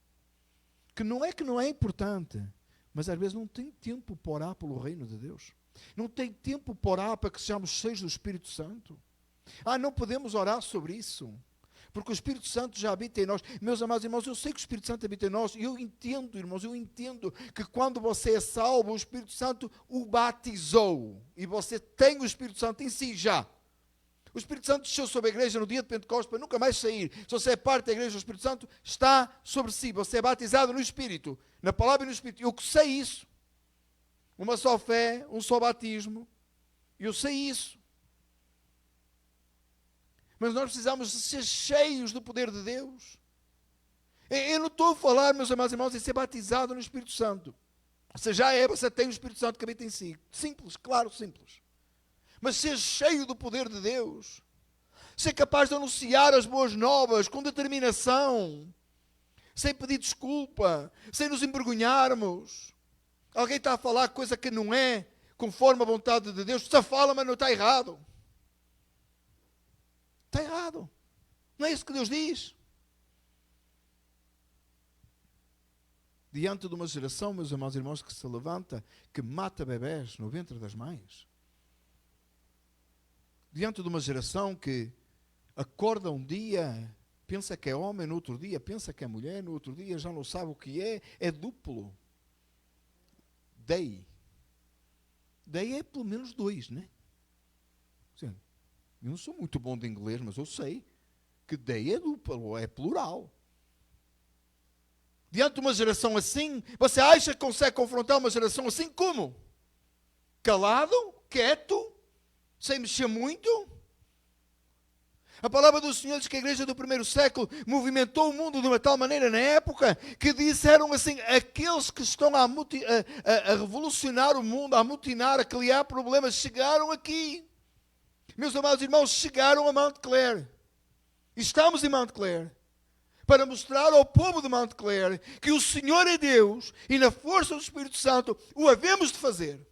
Que não é importante, mas às vezes não tem tempo para orar pelo reino de Deus. Não tem tempo para orar para que sejamos cheios do Espírito Santo. Não podemos orar sobre isso, porque o Espírito Santo já habita em nós. Meus amados irmãos, eu sei que o Espírito Santo habita em nós, e eu entendo, irmãos, que quando você é salvo, o Espírito Santo o batizou, e você tem o Espírito Santo em si já. O Espírito Santo desceu sobre a igreja no dia de Pentecostes para nunca mais sair. Se você é parte da igreja, o Espírito Santo está sobre si. Você é batizado no Espírito, na palavra e no Espírito. Eu sei isso. uma só fé, um só batismo. Eu sei isso. Mas nós precisamos de ser cheios do poder de Deus. Eu não estou a falar, meus amados irmãos, em ser batizado no Espírito Santo. Você já é, você tem o Espírito Santo que habita em si. Simples, claro, simples. Mas ser cheio do poder de Deus. Ser capaz de anunciar as boas novas com determinação. Sem pedir desculpa. Sem nos envergonharmos. Alguém está a falar coisa que não é conforme a vontade de Deus. Só fala, mas não está errado. Está errado. Não é isso que Deus diz. Diante de uma geração, meus amados irmãos, que se levanta, que mata bebés no ventre das mães. Diante de uma geração que acorda um dia, pensa que é homem, no outro dia pensa que é mulher, no outro dia já não sabe o que é duplo. Day é pelo menos 2, né? Eu não sou muito bom de inglês, mas eu sei que day é duplo, é plural. Diante de uma geração assim, você acha que consegue confrontar uma geração assim como? Calado, quieto, sem mexer muito? A palavra do Senhor diz que a igreja do primeiro século movimentou o mundo de uma tal maneira na época que disseram assim, aqueles que estão a revolucionar o mundo, a mutinar, a criar problemas, chegaram aqui. Meus amados irmãos, chegaram a Mount Clare. Estamos em Mount Clare para mostrar ao povo de Mount Clare que o Senhor é Deus e na força do Espírito Santo o havemos de fazer.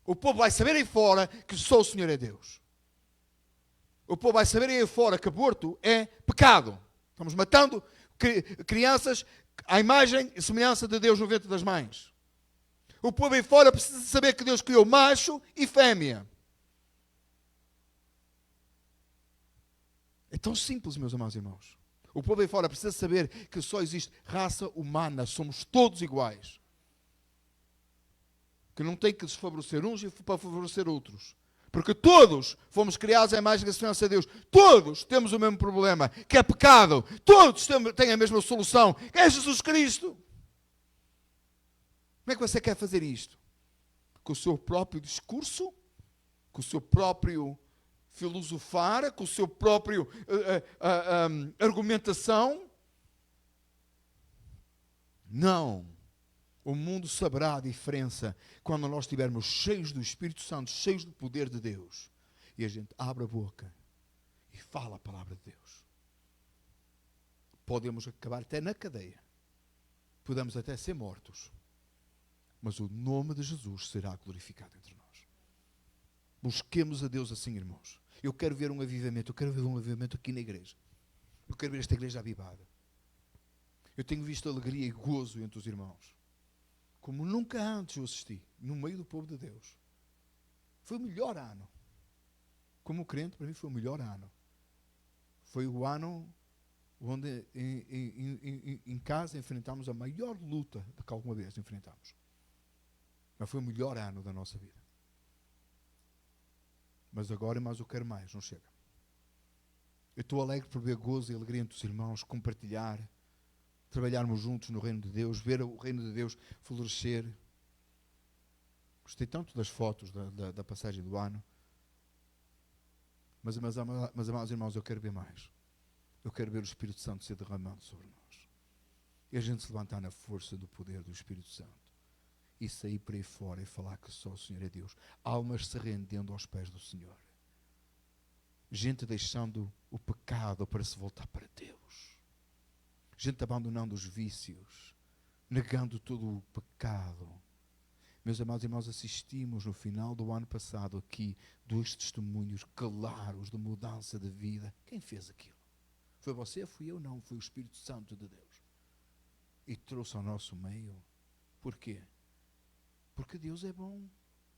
O povo vai saber aí fora que só o Senhor é Deus. O povo vai saber aí fora que aborto é pecado. Estamos matando crianças à imagem e semelhança de Deus no ventre das mães. O povo aí fora precisa saber que Deus criou macho e fêmea. É tão simples, meus amados irmãos. O povo aí fora precisa saber que só existe raça humana, somos todos iguais. Que não tem que desfavorecer uns para favorecer outros. Porque todos fomos criados à imagem e semelhança de Deus. Todos temos o mesmo problema, que é pecado. Todos têm a mesma solução, que é Jesus Cristo. Como é que você quer fazer isto? Com o seu próprio discurso? Com o seu próprio filosofar? Com o seu próprio argumentação? Não. O mundo saberá a diferença quando nós estivermos cheios do Espírito Santo, cheios do poder de Deus. E a gente abre a boca e fala a palavra de Deus. Podemos acabar até na cadeia. Podemos até ser mortos. Mas o nome de Jesus será glorificado entre nós. Busquemos a Deus assim, irmãos. Eu quero ver um avivamento. Eu quero ver um avivamento aqui na igreja. Eu quero ver esta igreja avivada. Eu tenho visto alegria e gozo entre os irmãos. Como nunca antes eu assisti, no meio do povo de Deus. Foi o melhor ano. Como crente, para mim foi o melhor ano. Foi o ano onde em casa enfrentámos a maior luta que alguma vez enfrentámos. Mas foi o melhor ano da nossa vida. Mas agora mais eu quero mais, não chega. Eu estou alegre por ver gozo e alegria entre os irmãos, compartilhar, trabalharmos juntos no reino de Deus, ver o reino de Deus florescer. Gostei tanto das fotos da passagem do ano. Mas, amados irmãos, eu quero ver mais. Eu quero ver o Espírito Santo ser derramado sobre nós. E a gente se levantar na força do poder do Espírito Santo. E sair por aí fora e falar que só o Senhor é Deus. Almas se rendendo aos pés do Senhor. Gente deixando o pecado para se voltar para Deus. Gente abandonando os vícios, negando todo o pecado. Meus amados irmãos, assistimos no final do ano passado aqui 2 testemunhos claros de mudança de vida. Quem fez aquilo? Foi você? Fui eu? Não, foi o Espírito Santo de Deus. E trouxe ao nosso meio. Porquê? Porque Deus é bom.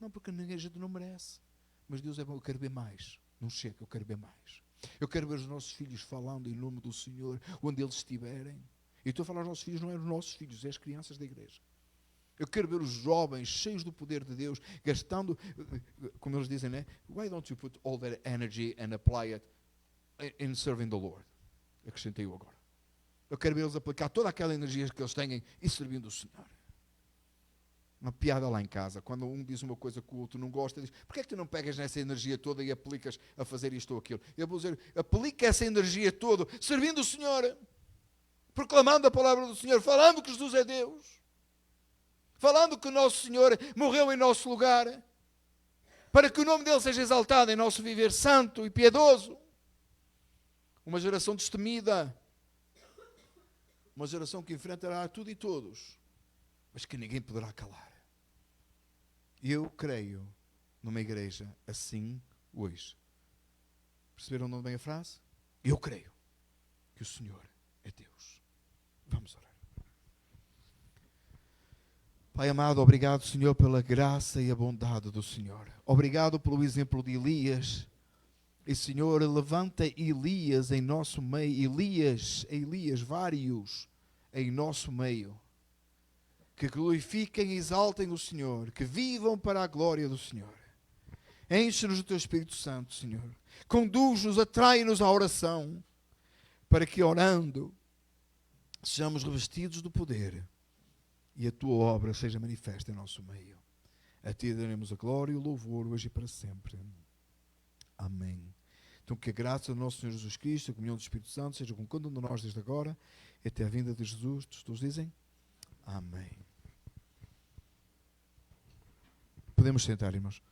Não porque ninguém a gente não merece. Mas Deus é bom, eu quero ver mais. Não chega, eu quero ver mais. Eu quero ver os nossos filhos falando em nome do Senhor, onde eles estiverem. E estou a falar aos nossos filhos, não é os nossos filhos, é as crianças da igreja. Eu quero ver os jovens cheios do poder de Deus, gastando, como eles dizem, né? Why don't you put all that energy and apply it in serving the Lord? Acrescentei eu agora. Eu quero ver eles aplicar toda aquela energia que eles têm e servindo o Senhor. uma piada lá em casa, quando um diz uma coisa que o outro não gosta, diz, porquê é que tu não pegas nessa energia toda e aplicas a fazer isto ou aquilo? Eu vou dizer, aplica essa energia toda, servindo o Senhor, proclamando a palavra do Senhor, falando que Jesus é Deus, falando que o nosso Senhor morreu em nosso lugar, para que o nome dele seja exaltado em nosso viver santo e piedoso. Uma geração destemida, uma geração que enfrentará tudo e todos, mas que ninguém poderá calar. Eu creio numa igreja assim hoje. Perceberam de onde vem a frase? Eu creio que o Senhor é Deus. Vamos orar. Pai amado, obrigado, Senhor, pela graça e a bondade do Senhor. Obrigado pelo exemplo de Elias. E, Senhor, levanta Elias em nosso meio. Elias, vários em nosso meio. Que glorifiquem e exaltem o Senhor, que vivam para a glória do Senhor. Enche-nos do Teu Espírito Santo, Senhor. Conduz-nos, atrai-nos à oração, para que, orando, sejamos revestidos do poder e a Tua obra seja manifesta em nosso meio. A Ti daremos a glória e o louvor hoje e para sempre. Amém. Então que a graça do nosso Senhor Jesus Cristo, a comunhão do Espírito Santo, seja com cada um de nós desde agora e até a vinda de Jesus. Todos dizem? Amém. Podemos sentar, irmãos.